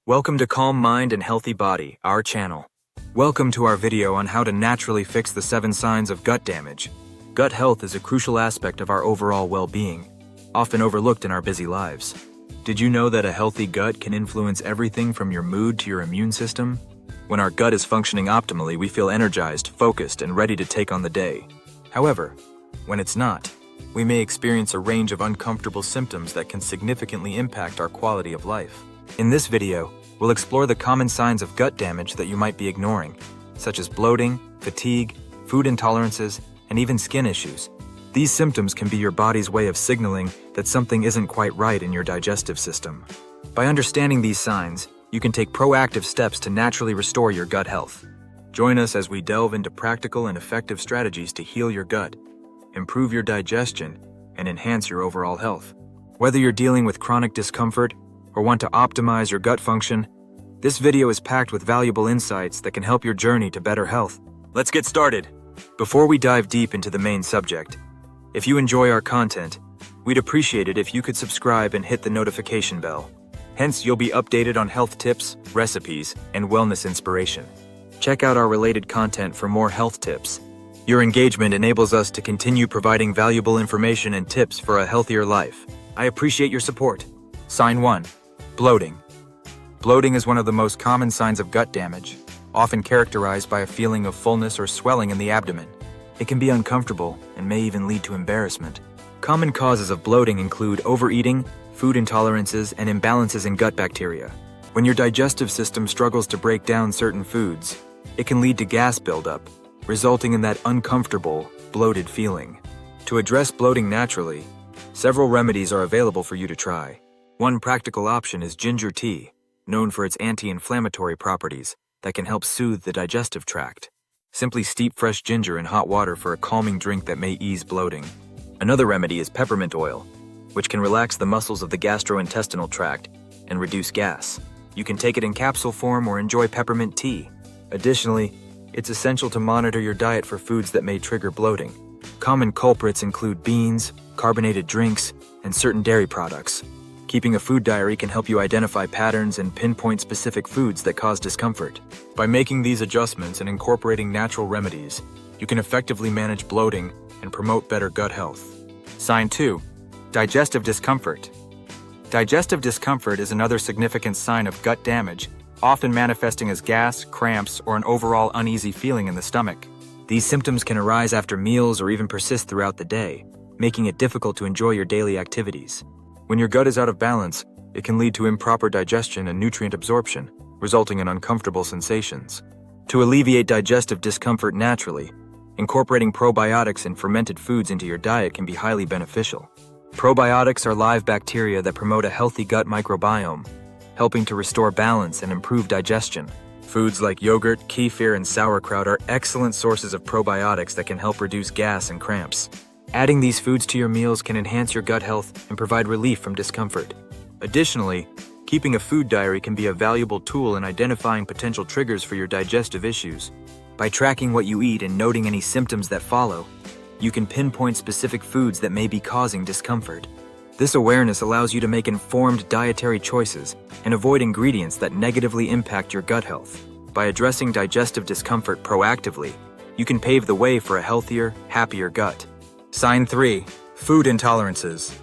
Welcome to Calm Mind and Healthy Body, our channel. Welcome to our video on how to naturally fix the 7 signs of gut damage. Gut health is a crucial aspect of our overall well-being, often overlooked in our busy lives. Did you know that a healthy gut can influence everything from your mood to your immune system? When our gut is functioning optimally, we feel energized, focused, and ready to take on the day. However, when it's not, we may experience a range of uncomfortable symptoms that can significantly impact our quality of life. In this video, we'll explore the common signs of gut damage that you might be ignoring, such as bloating, fatigue, food intolerances, and even skin issues. These symptoms can be your body's way of signaling that something isn't quite right in your digestive system. By understanding these signs, you can take proactive steps to naturally restore your gut health. Join us as we delve into practical and effective strategies to heal your gut, improve your digestion, and enhance your overall health. Whether you're dealing with chronic discomfort or want to optimize your gut function, this video is packed with valuable insights that can help your journey to better health. Let's get started. Before we dive deep into the main subject, if you enjoy our content, we'd appreciate it if you could subscribe and hit the notification bell. Hence, you'll be updated on health tips, recipes, and wellness inspiration. Check out our related content for more health tips. Your engagement enables us to continue providing valuable information and tips for a healthier life. I appreciate your support. Sign 1. Bloating. Bloating is one of the most common signs of gut damage, often characterized by a feeling of fullness or swelling in the abdomen. It can be uncomfortable and may even lead to embarrassment. Common causes of bloating include overeating, food intolerances, and imbalances in gut bacteria. When your digestive system struggles to break down certain foods, it can lead to gas buildup, resulting in that uncomfortable, bloated feeling. To address bloating naturally, several remedies are available for you to try. One practical option is ginger tea, known for its anti-inflammatory properties that can help soothe the digestive tract. Simply steep fresh ginger in hot water for a calming drink that may ease bloating. Another remedy is peppermint oil, which can relax the muscles of the gastrointestinal tract and reduce gas. You can take it in capsule form or enjoy peppermint tea. Additionally, it's essential to monitor your diet for foods that may trigger bloating. Common culprits include beans, carbonated drinks, and certain dairy products. Keeping a food diary can help you identify patterns and pinpoint specific foods that cause discomfort. By making these adjustments and incorporating natural remedies, you can effectively manage bloating and promote better gut health. Sign 2. Digestive discomfort. Digestive discomfort is another significant sign of gut damage, often manifesting as gas, cramps, or an overall uneasy feeling in the stomach. These symptoms can arise after meals or even persist throughout the day, making it difficult to enjoy your daily activities. When your gut is out of balance, it can lead to improper digestion and nutrient absorption, resulting in uncomfortable sensations. To alleviate digestive discomfort naturally, incorporating probiotics and fermented foods into your diet can be highly beneficial. Probiotics are live bacteria that promote a healthy gut microbiome, helping to restore balance and improve digestion. Foods like yogurt, kefir, and sauerkraut are excellent sources of probiotics that can help reduce gas and cramps. Adding these foods to your meals can enhance your gut health and provide relief from discomfort. Additionally, keeping a food diary can be a valuable tool in identifying potential triggers for your digestive issues. By tracking what you eat and noting any symptoms that follow, you can pinpoint specific foods that may be causing discomfort. This awareness allows you to make informed dietary choices and avoid ingredients that negatively impact your gut health. By addressing digestive discomfort proactively, you can pave the way for a healthier, happier gut. Sign 3. Food intolerances.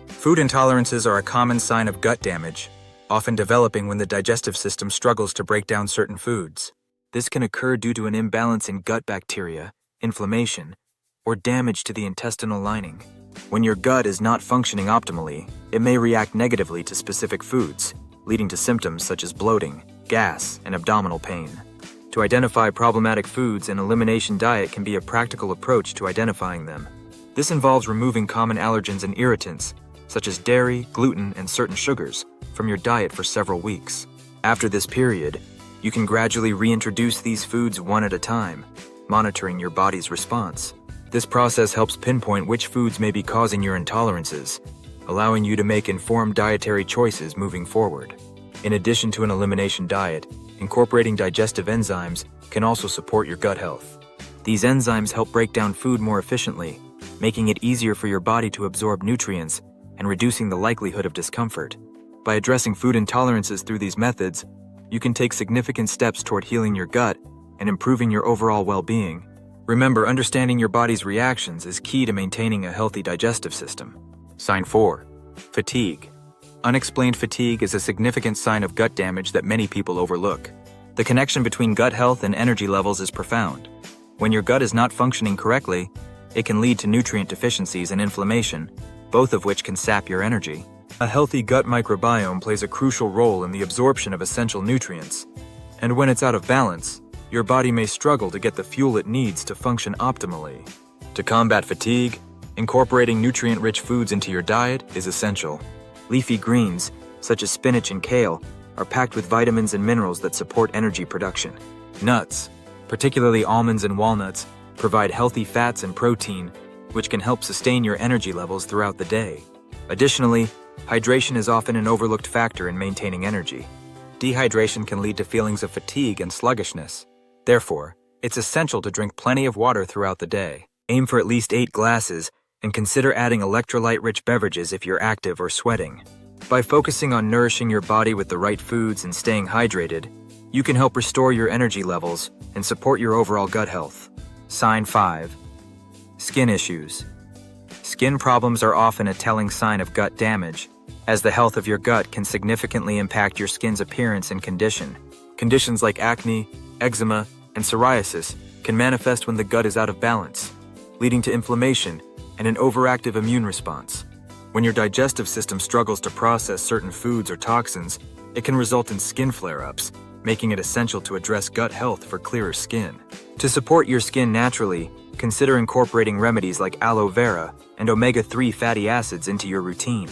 Food intolerances are a common sign of gut damage, often developing when the digestive system struggles to break down certain foods. This can occur due to an imbalance in gut bacteria, inflammation, or damage to the intestinal lining. When your gut is not functioning optimally, it may react negatively to specific foods, leading to symptoms such as bloating, gas, and abdominal pain. To identify problematic foods, an elimination diet can be a practical approach to identifying them. This involves removing common allergens and irritants, such as dairy, gluten, and certain sugars, from your diet for several weeks. After this period, you can gradually reintroduce these foods one at a time, monitoring your body's response. This process helps pinpoint which foods may be causing your intolerances, allowing you to make informed dietary choices moving forward. In addition to an elimination diet, incorporating digestive enzymes can also support your gut health. These enzymes help break down food more efficiently, making it easier for your body to absorb nutrients and reducing the likelihood of discomfort. By addressing food intolerances through these methods, you can take significant steps toward healing your gut and improving your overall well-being. Remember, understanding your body's reactions is key to maintaining a healthy digestive system. Sign 4. Fatigue. Unexplained fatigue is a significant sign of gut damage that many people overlook. The connection between gut health and energy levels is profound. When your gut is not functioning correctly, it can lead to nutrient deficiencies and inflammation, both of which can sap your energy. A healthy gut microbiome plays a crucial role in the absorption of essential nutrients, and when it's out of balance, your body may struggle to get the fuel it needs to function optimally. To combat fatigue, incorporating nutrient-rich foods into your diet is essential. Leafy greens, such as spinach and kale, are packed with vitamins and minerals that support energy production. Nuts, particularly almonds and walnuts, provide healthy fats and protein, which can help sustain your energy levels throughout the day. Additionally, hydration is often an overlooked factor in maintaining energy. Dehydration can lead to feelings of fatigue and sluggishness. Therefore, it's essential to drink plenty of water throughout the day. Aim for at least 8 glasses, and consider adding electrolyte-rich beverages if you're active or sweating. By focusing on nourishing your body with the right foods and staying hydrated, you can help restore your energy levels and support your overall gut health. Sign 5. Skin issues. Skin problems are often a telling sign of gut damage, as the health of your gut can significantly impact your skin's appearance and condition. Conditions like acne, eczema, and psoriasis can manifest when the gut is out of balance, leading to inflammation and an overactive immune response. When your digestive system struggles to process certain foods or toxins, it can result in skin flare-ups, making it essential to address gut health for clearer skin. To support your skin naturally, consider incorporating remedies like aloe vera and omega-3 fatty acids into your routine.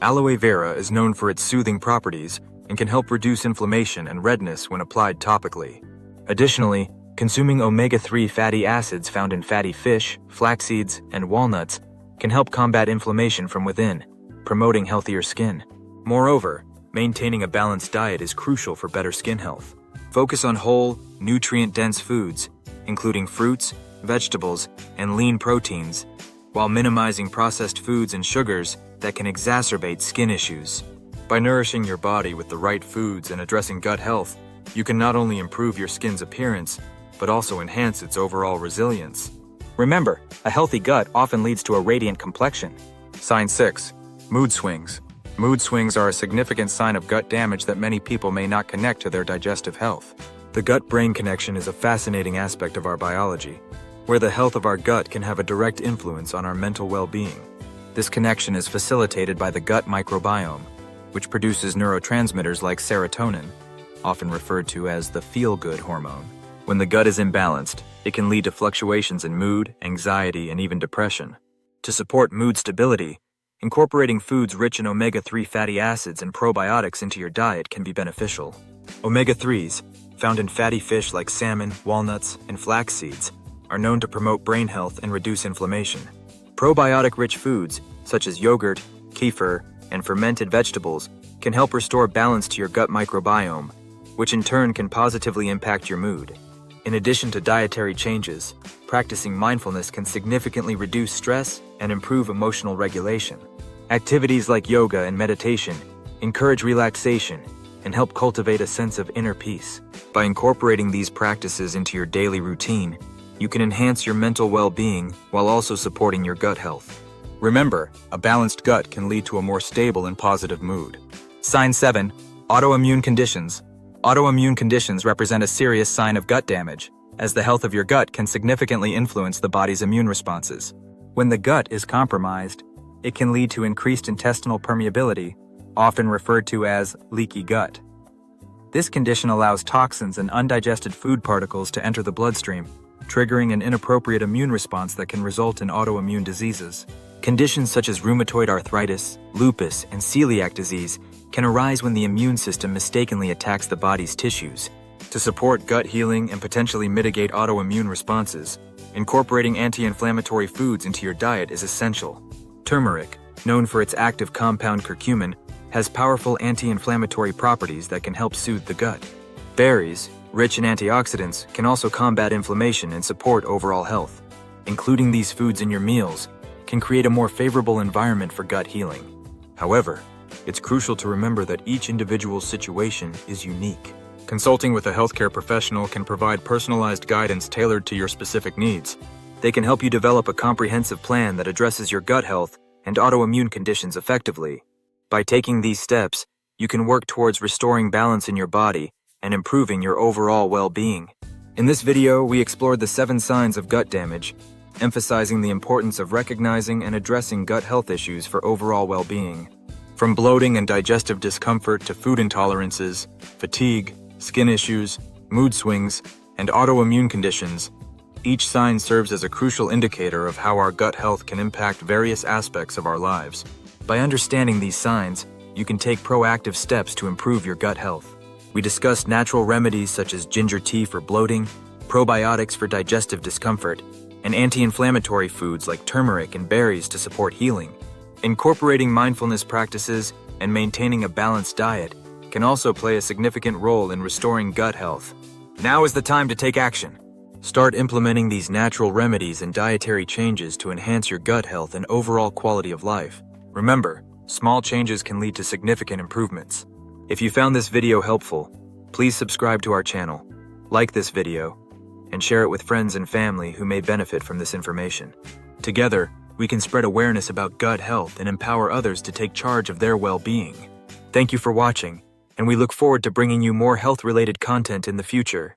Aloe vera is known for its soothing properties and can help reduce inflammation and redness when applied topically. Additionally, consuming omega-3 fatty acids found in fatty fish, flax seeds, and walnuts can help combat inflammation from within, promoting healthier skin. Moreover, maintaining a balanced diet is crucial for better skin health. Focus on whole, nutrient-dense foods, including fruits, vegetables, and lean proteins, while minimizing processed foods and sugars that can exacerbate skin issues. By nourishing your body with the right foods and addressing gut health, you can not only improve your skin's appearance, but also enhance its overall resilience. Remember, a healthy gut often leads to a radiant complexion. Sign 6. Mood swings. Mood swings are a significant sign of gut damage that many people may not connect to their digestive health. The gut-brain connection is a fascinating aspect of our biology, where the health of our gut can have a direct influence on our mental well-being. This connection is facilitated by the gut microbiome, which produces neurotransmitters like serotonin, often referred to as the feel-good hormone. When the gut is imbalanced, it can lead to fluctuations in mood, anxiety, and even depression. To support mood stability, incorporating foods rich in omega-3 fatty acids and probiotics into your diet can be beneficial. Omega-3s, found in fatty fish like salmon, walnuts, and flax seeds, are known to promote brain health and reduce inflammation. Probiotic-rich foods, such as yogurt, kefir, and fermented vegetables, can help restore balance to your gut microbiome, which in turn can positively impact your mood. In addition to dietary changes, practicing mindfulness can significantly reduce stress and improve emotional regulation. Activities like yoga and meditation encourage relaxation and help cultivate a sense of inner peace. By incorporating these practices into your daily routine, you can enhance your mental well-being while also supporting your gut health. Remember, a balanced gut can lead to a more stable and positive mood. Sign 7. Autoimmune conditions. Autoimmune conditions represent a serious sign of gut damage, as the health of your gut can significantly influence the body's immune responses. When the gut is compromised, it can lead to increased intestinal permeability, often referred to as leaky gut. This condition allows toxins and undigested food particles to enter the bloodstream, triggering an inappropriate immune response that can result in autoimmune diseases. Conditions such as rheumatoid arthritis, lupus, and celiac disease can arise when the immune system mistakenly attacks the body's tissues. To support gut healing and potentially mitigate autoimmune responses, incorporating anti-inflammatory foods into your diet is essential. Turmeric, known for its active compound curcumin, has powerful anti-inflammatory properties that can help soothe the gut. Berries, rich in antioxidants, can also combat inflammation and support overall health. Including these foods in your meals can create a more favorable environment for gut healing. However, it's crucial to remember that each individual's situation is unique. Consulting with a healthcare professional can provide personalized guidance tailored to your specific needs. They can help you develop a comprehensive plan that addresses your gut health and autoimmune conditions effectively. By taking these steps, you can work towards restoring balance in your body and improving your overall well-being. In this video, we explored the 7 signs of gut damage, emphasizing the importance of recognizing and addressing gut health issues for overall well-being. From bloating and digestive discomfort to food intolerances, fatigue, skin issues, mood swings, and autoimmune conditions, each sign serves as a crucial indicator of how our gut health can impact various aspects of our lives. By understanding these signs, you can take proactive steps to improve your gut health. We discussed natural remedies such as ginger tea for bloating, probiotics for digestive discomfort, and anti-inflammatory foods like turmeric and berries to support healing. Incorporating mindfulness practices and maintaining a balanced diet can also play a significant role in restoring gut health. Now is the time to take action. Start implementing these natural remedies and dietary changes to enhance your gut health and overall quality of life. Remember, small changes can lead to significant improvements. If you found this video helpful, please subscribe to our channel, like this video, and share it with friends and family who may benefit from this information. Together, we can spread awareness about gut health and empower others to take charge of their well-being. Thank you for watching, and we look forward to bringing you more health-related content in the future.